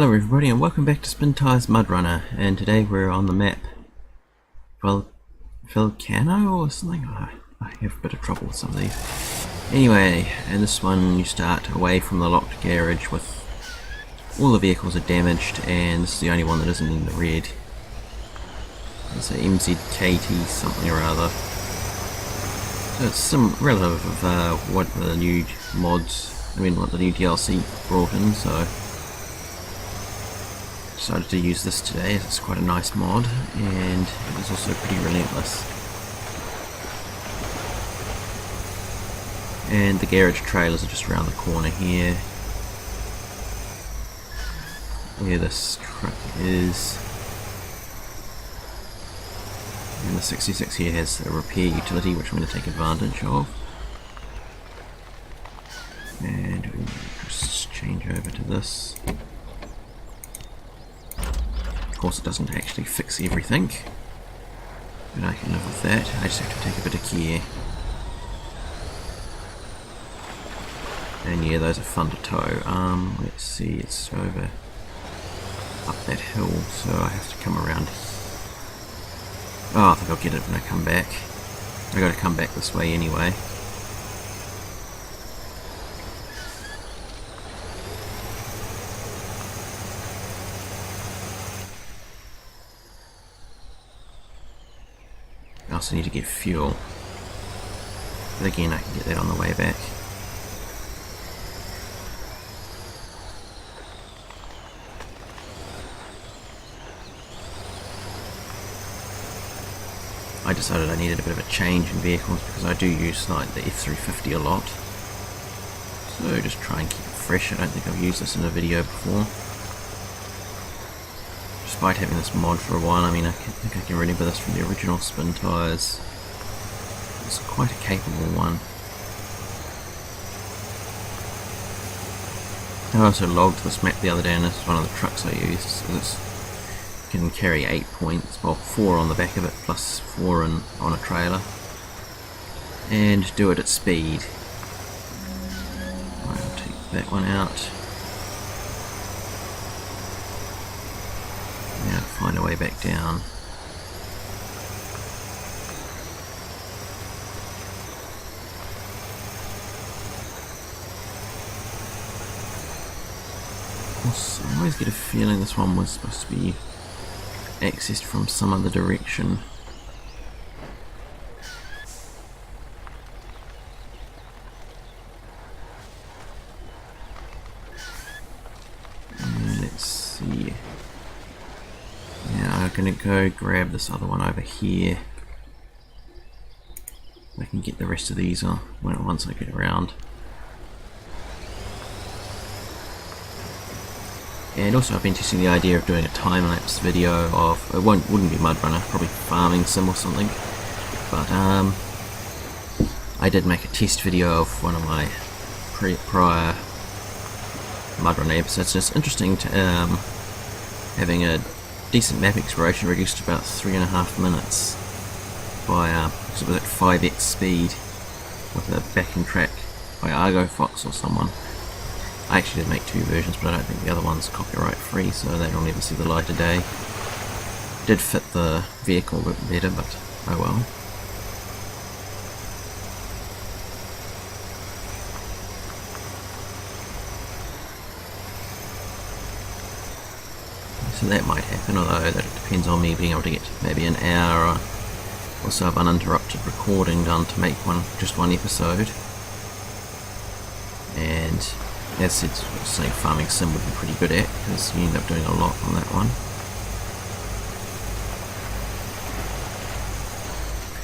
Hello everybody and welcome back to Spintires Mudrunner, and today we're on the map Vylkano or something. I have a bit of trouble with some of these. Anyway, in this one you start away from the locked garage with all the vehicles are damaged, and this is the only one that isn't in the red. It's a MZKT something or other. So it's some relative of what the new what the new DLC brought in, so decided to use this today as it's quite a nice mod, and it is also pretty relentless. And the garage trailers are just around the corner here, where this truck is. And the 66 here has a repair utility which I'm going to take advantage of. And we'll just change over to this. Of course it doesn't actually fix everything, but I can live with that. I just have to take a bit of care. And yeah, those are fun to tow. Let's see, it's over up that hill, so I have to come around. Oh, I think I'll get it when I come back. I gotta come back this way anyway. I also need to get fuel, but again I can get that on the way back. I decided I needed a bit of a change in vehicles because I do use like the F350 a lot, so just try and keep it fresh. I don't think I've used this in a video before. Despite having this mod for a while, I mean, I think I can remember this from the original Spintires. It's quite a capable one. I also logged this map the other day, and this is one of the trucks I used. It can carry 8 points, well 4 on the back of it, plus 4 on a trailer, and do it at speed. I'll take that one out. Now find a way back down. I always get a feeling this one was supposed to be accessed from some other direction. Let's see. Now I'm going to go grab this other one over here. I can get the rest of these on once I get around. And also I've been testing the idea of doing a time-lapse video of, it wouldn't be Mudrunner, probably farming sim or something, but I did make a test video of one of my prior Mudrunner episodes. It's interesting to having a decent map exploration reduced to about 3.5 minutes by with at 5x speed with a backing track by Argo Fox or someone. I actually did make 2 versions, but I don't think the other one's copyright free, so they don't ever see the light of day. Did fit the vehicle a bit better, but oh well. So that might happen, although that depends on me being able to get maybe an hour or so of uninterrupted recording done to make just one episode. And as I said, saying farming sim would be pretty good at, because you end up doing a lot on that one.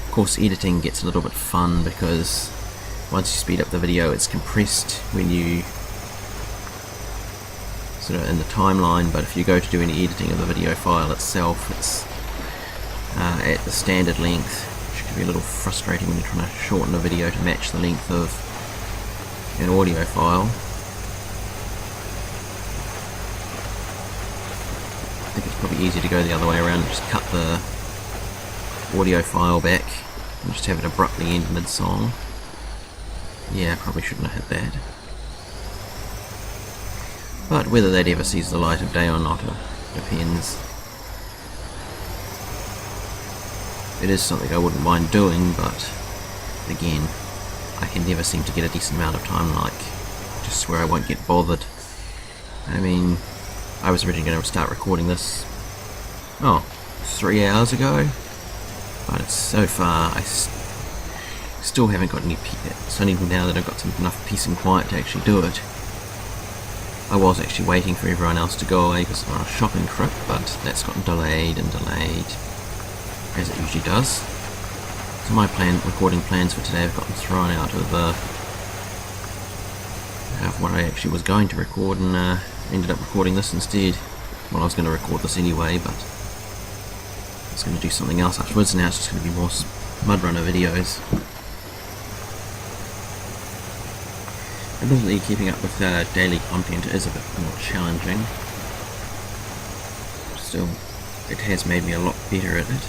Of course, editing gets a little bit fun because once you speed up the video, it's compressed when you sort of in the timeline, but if you go to do any editing of the video file itself, it's at the standard length, which can be a little frustrating when you're trying to shorten a video to match the length of an audio file. I think it's probably easier to go the other way around and just cut the audio file back and just have it abruptly end mid-song. Yeah, I probably shouldn't have hit that. but whether that ever sees the light of day or not depends. It is something I wouldn't mind doing, but again, I can never seem to get a decent amount of time, like just where I won't get bothered. I mean, I was originally going to start recording this 3 hours ago, but it's so far I still haven't got any peace. It's only now that I've got enough peace and quiet to actually do it. I was actually waiting for everyone else to go away because I'm on a shopping trip, but that's gotten delayed and delayed, as it usually does. So my recording plans for today have gotten thrown out of what I actually was going to record, and ended up recording this instead. Well, I was going to record this anyway, but I was going to do something else afterwards. Now it's just going to be more Mudrunner videos. Admittedly, keeping up with daily content is a bit more challenging. Still, it has made me a lot better at it.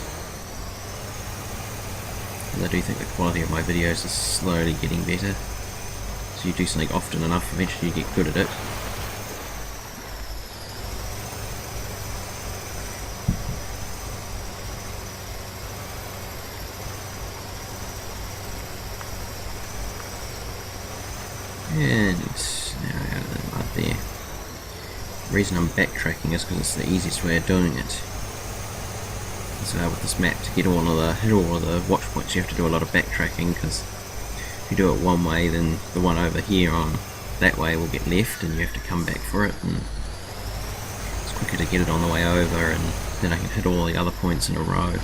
And I do think the quality of my videos is slowly getting better. So you do something often enough, eventually you get good at it. And now out of the mud there. The reason I'm backtracking is because it's the easiest way of doing it. So with this map, to hit all of the watch points, you have to do a lot of backtracking, because if you do it one way, then the one over here on that way will get left, and you have to come back for it. And it's quicker to get it on the way over, and then I can hit all the other points in a row.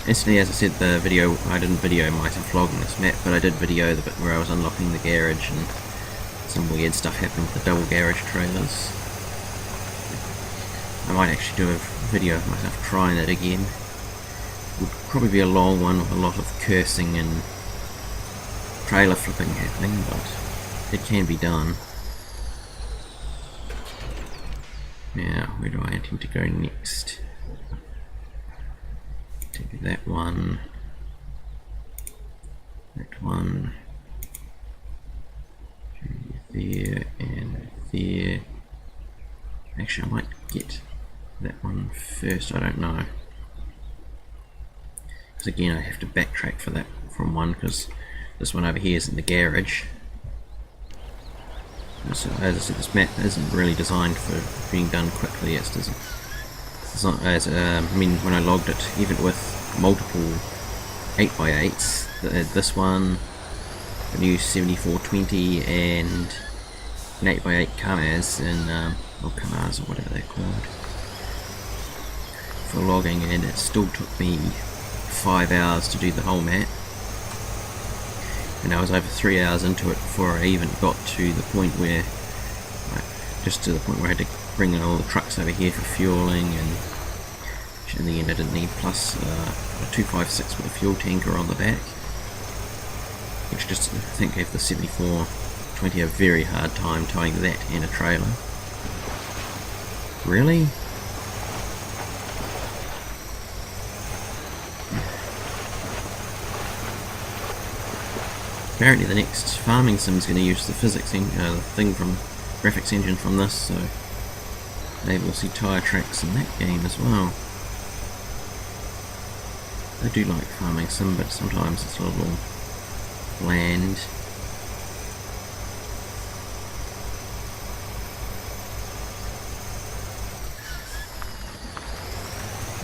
Instantly, as I said, I didn't video myself vlogging this map, but I did video the bit where I was unlocking the garage and some weird stuff happened with the double garage trailers. I might actually do a video of myself trying that again. It would probably be a long one with a lot of cursing and trailer flipping happening, but it can be done. Now, where do I intend to go next? Take that one, there and there. Actually, I might get that one first, I don't know. Because again, I have to backtrack for that from one, because this one over here is in the garage. So, as I said, this map isn't really designed for being done quickly. It's not as I mean, when I logged it, even with multiple 8x8s, this one, the new 7420, and an 8x8 Kamaz, and or Kamaz or whatever they're called, for logging, and it still took me 5 hours to do the whole map. And I was over 3 hours into it before I even got to the point where, just to the point where I had to bring in all the trucks over here for fueling, and in the end I didn't need, plus a 256 with a fuel tanker on the back, which just I think gave the 7420 a very hard time towing that and a trailer. Really? Apparently the next farming sim is going to use the thing from graphics engine from this, so maybe we'll see tyre tracks in that game as well. I do like farming sim, but sometimes it's a little bland.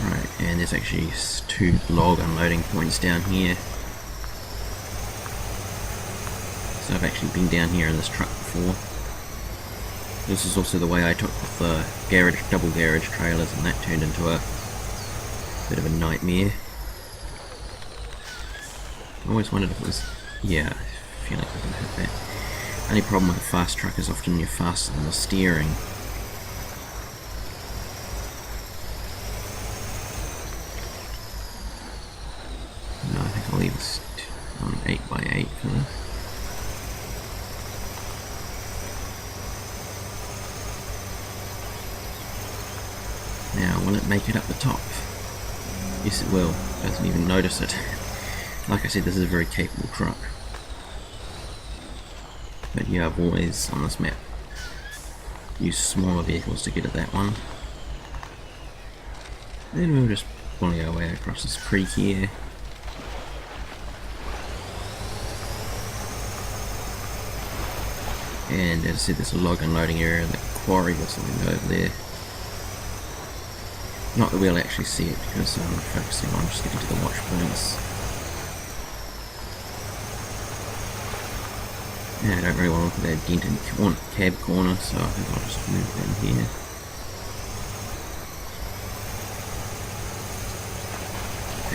Right, and there's actually 2 log unloading points down here. So I've actually been down here in this truck before. This is also the way I took with the double garage trailers, and that turned into a bit of a nightmare. I always wondered if it was... yeah, I feel like I can hit that. Only problem with a fast truck is often you're faster than the steering. No, I think I'll leave this on 8x8 for this. Now, will it make it up the top? Yes, it will. Doesn't even notice it. Like I said, this is a very capable truck. But yeah, I've always, on this map, used smaller vehicles to get at that one. Then we'll just bully our way across this creek here. And as I said, there's a log unloading area in the quarry or something over there. Not that we'll actually see it because I'm focusing on just getting to the watch points. Yeah, I don't really want to look at that dented cab corner, so I think I'll just move in here.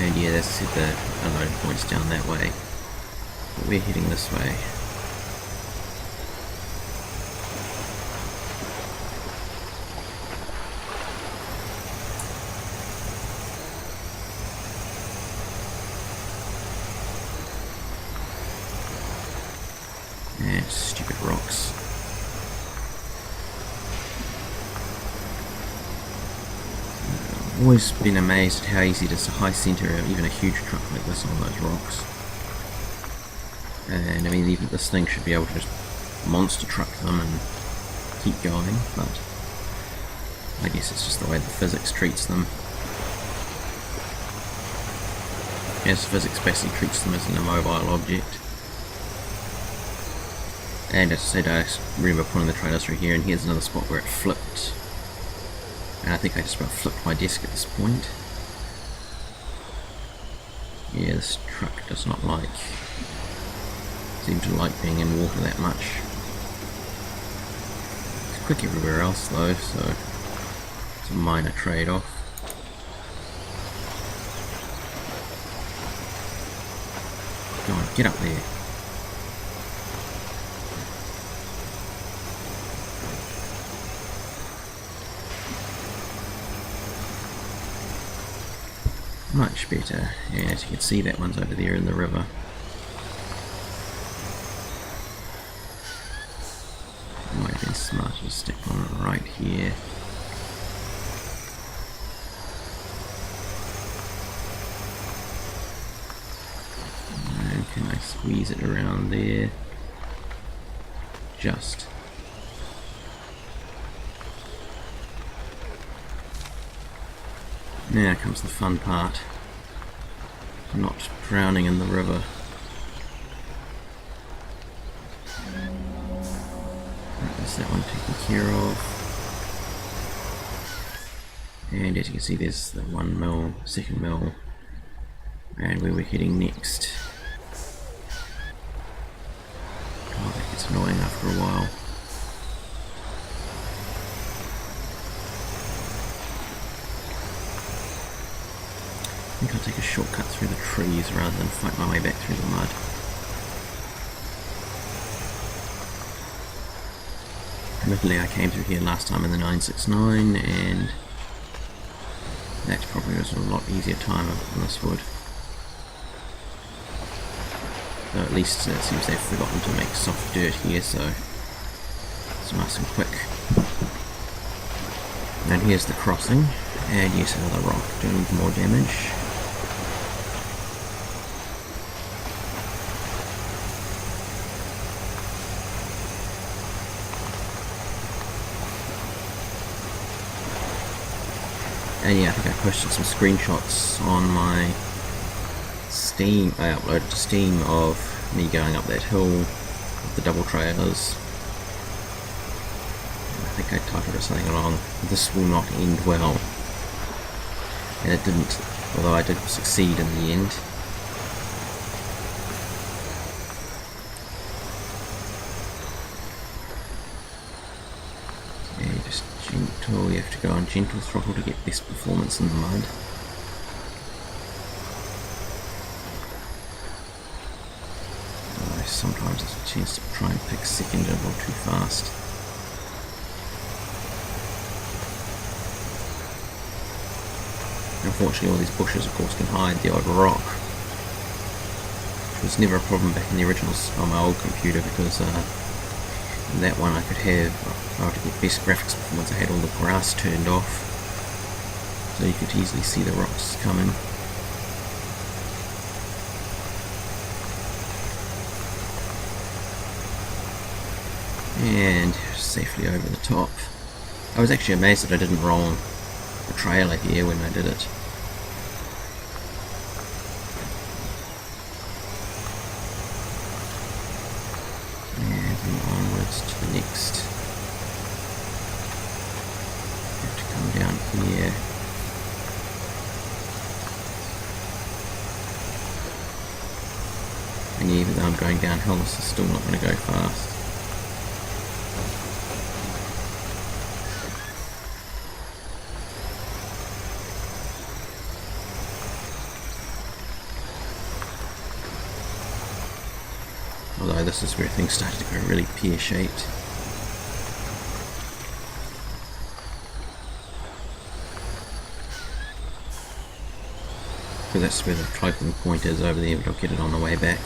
And yeah, that's it, the unloading point's down that way. But we're heading this way. And stupid rocks. I've always been amazed at how easy it is to high centre even a huge truck like this on those rocks. And I mean, even this thing should be able to just monster truck them and keep going, but I guess it's just the way the physics treats them. As physics basically treats them as an immobile object. And as I said, I remember pulling the trailer through here, and here's another spot where it flipped. And I think I just about flipped my desk at this point. Yeah, this truck does not seem to like being in water that much. It's quick everywhere else though, so it's a minor trade-off. Go on, get up there. Much better. Yeah, as you can see, that one's over there in the river. Might have been smart to stick one right here. And can I squeeze it around there? Just. Now comes the fun part. Not drowning in the river. That's that one taken care of. And as you can see, there's the 1 mil, 2nd mil, and where we're heading next. Oh, that gets annoying after a while. I think I'll take a shortcut through the trees rather than fight my way back through the mud. Admittedly, I came through here last time in the 969, and that probably was a lot easier time on this wood. Though at least it seems they've forgotten to make soft dirt here, so it's nice and quick. And here's the crossing, and yes, another rock doing more damage. And yeah, I think I posted some screenshots on my Steam, I uploaded to Steam of me going up that hill with the double trailers. I think I titled it something along, "This will not end well." And it didn't, although I did succeed in the end. Gentle, you have to go on gentle throttle to get best performance in the mud. Sometimes there's a chance to try and pick second a little too fast. Unfortunately, all these bushes, of course, can hide the odd rock, which was never a problem back in the originals on my old computer, because that one I could have, if I were to get best graphics performance, I had all the grass turned off, so you could easily see the rocks coming. And safely over the top. I was actually amazed that I didn't roll a trailer here when I did it. And then onwards to the next. Have to come down here. And even though I'm going downhill, this is still not going to go fast. Although this is where things started to go really pear-shaped. Because that's where the cloaking point is over there, but I'll get it on the way back.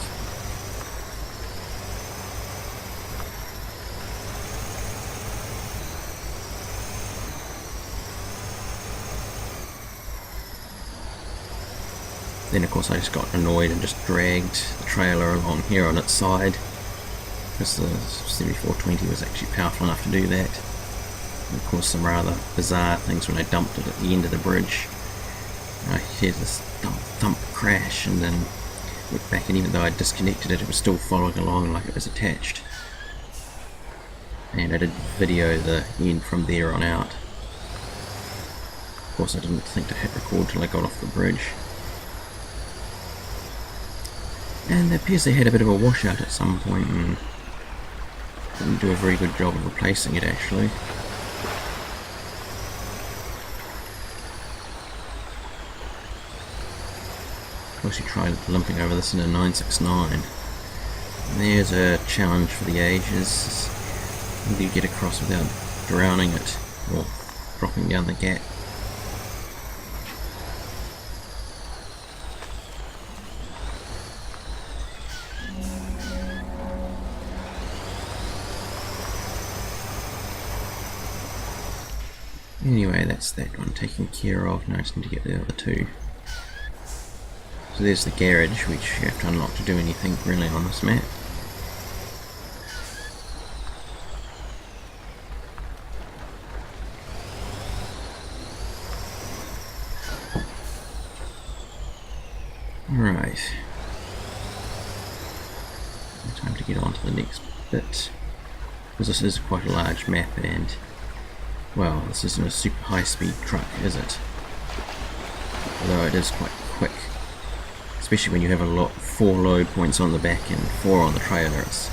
Then of course I just got annoyed and just dragged the trailer along here on its side, because the 7420 was actually powerful enough to do that. And of course some rather bizarre things when I dumped it at the end of the bridge. I heard this thump crash, and then went back, and even though I disconnected it, it was still following along like it was attached. And I did video the end from there on out. Of course I didn't think to hit record till I got off the bridge. And it appears they had a bit of a washout at some point and didn't do a very good job of replacing it actually. Of course you tried limping over this in a 969. And there's a challenge for the ages. Whether you get across without drowning it or dropping down the gap. Anyway, that's that one taken care of. Now I just need to get the other two. So there's the garage, which you have to unlock to do anything really on this map. Right. Time to get on to the next bit. Because this is quite a large map, and well, this isn't a super high-speed truck, is it? Although it is quite quick, especially when you have 4 load points on the back and 4 on the trailer. It's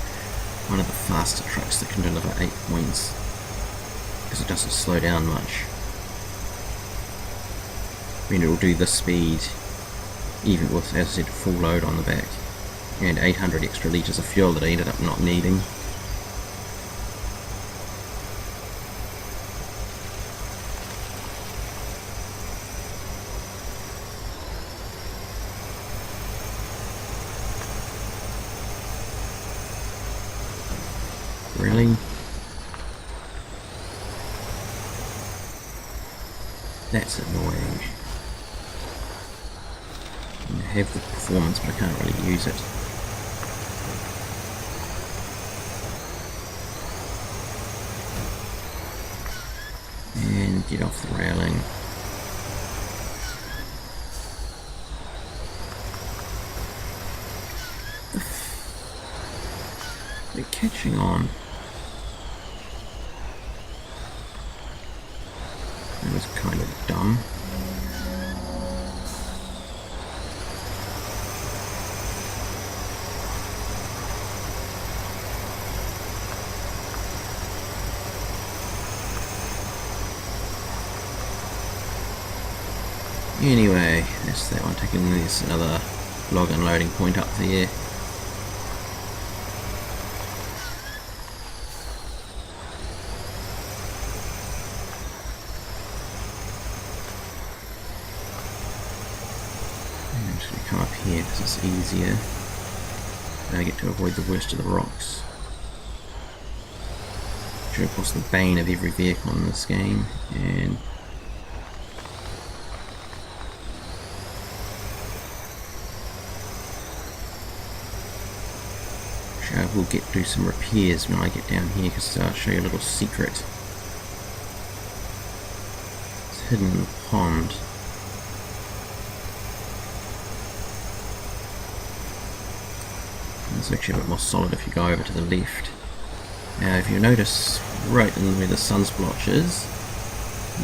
one of the faster trucks that can deliver 8 points, because it doesn't slow down much. I mean, it will do this speed even with, as I said, full load on the back, and 800 extra litres of fuel that I ended up not needing. Really? That's annoying. I have the performance, but I can't really use it. And get off the railing. They're catching on. That was kind of dumb. Anyway, that's that one. Taking this another log unloading point up there. I'm just going to come up here because it's easier. Now I get to avoid the worst of the rocks. Which are of course the bane of every vehicle in this game. And Actually, I will do some repairs when I get down here, because I'll show you a little secret. It's hidden in the pond. It's actually a bit more solid if you go over to the left. Now, if you notice, right in where the sun splotch is,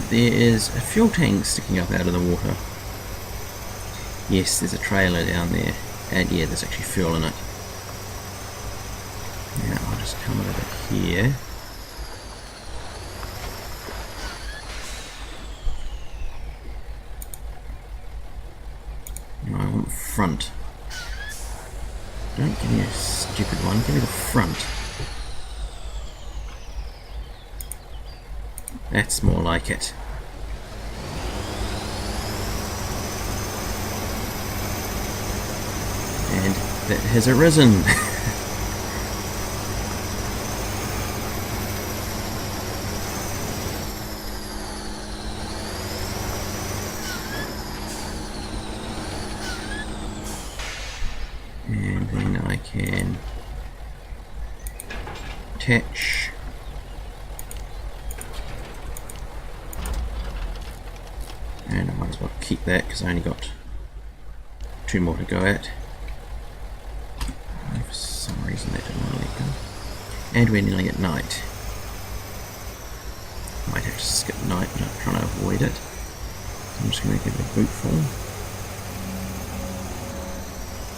there is a fuel tank sticking up out of the water. Yes, there's a trailer down there, and yeah, there's actually fuel in it. Now, I'll just come over here. No, I want front. Don't give me a stupid one, give me the front. That's more like it. And that has arisen. And then I can attach. And I might as well keep that because I only got 2 more to go at. For some reason that didn't want to let go. And we're nearly at night. Might have to skip night, but I'm trying to avoid it. I'm just going to give it a boot full.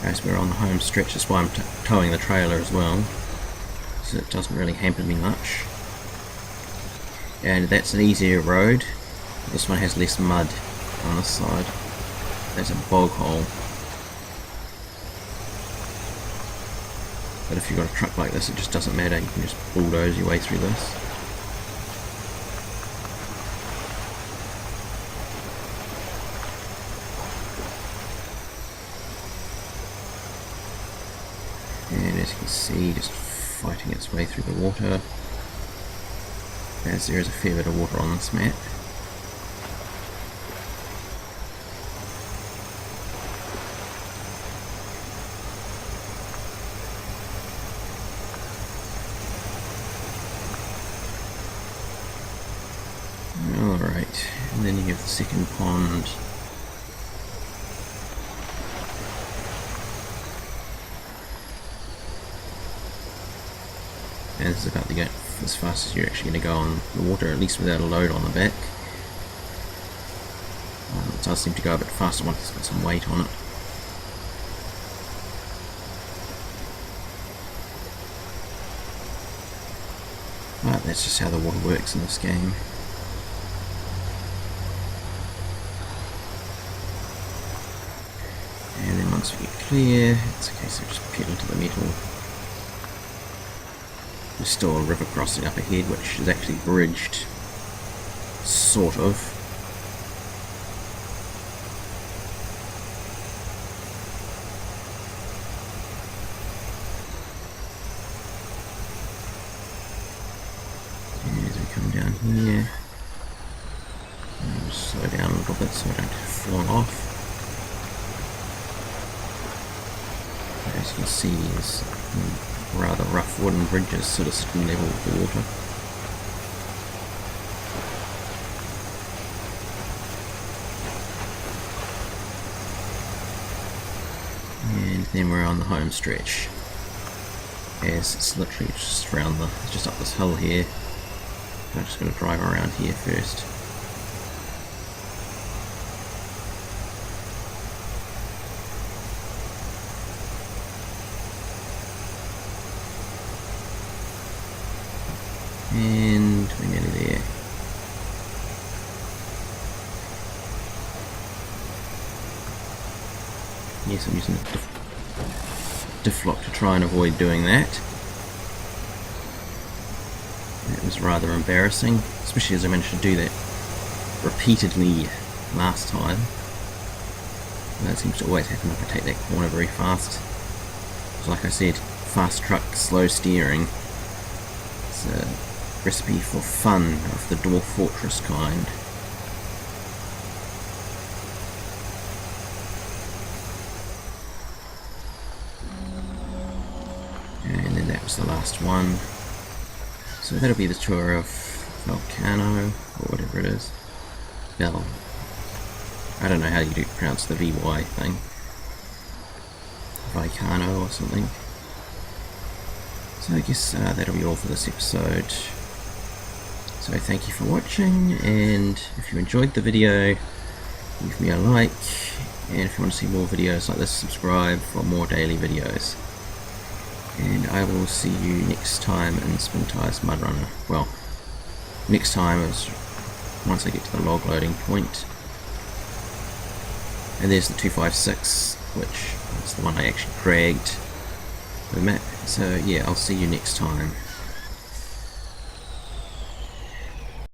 As we're on the home stretch, that's why I'm towing the trailer as well, so it doesn't really hamper me much. And that's an easier road. This one has less mud on this side. There's a bog hole. But if you've got a truck like this, it just doesn't matter. You can just bulldoze your way through this. And as you can see, just fighting its way through the water, as there is a fair bit of water on this map. Alright, and then you have the second pond. And this is about to get as fast as you're actually going to go on the water, at least without a load on the back. It does seem to go a bit faster once it's got some weight on it. But that's just how the water works in this game. And then once we get clear, it's a case of just pedal to the metal. There's still a river crossing up ahead, which is actually bridged, sort of. And as we come down here, I'll slow down a little bit so I don't fall off. As you can see, there's rather rough wooden bridges sort of sitting level with the water. And then we're on the home stretch, as it's literally just around just up this hill here. I'm just going to drive around here first. And we're nearly there. Yes, I'm using the diff lock to try and avoid doing that. That was rather embarrassing, especially as I managed to do that repeatedly last time. And that seems to always happen if I take that corner very fast. So like I said, fast truck, slow steering. It's a recipe for fun of the Dwarf Fortress kind. And then was the last one. So that'll be the tour of Vylkano, or whatever it is. I don't know how you pronounce the VY thing. Vylkano or something. So I guess that'll be all for this episode. So thank you for watching, and if you enjoyed the video, leave me a like, and if you want to see more videos like this, subscribe for more daily videos. And I will see you next time in Spintires Mudrunner. Well, next time is once I get to the log loading point. And there's the 256, which is the one I actually cragged the map. So yeah, I'll see you next time.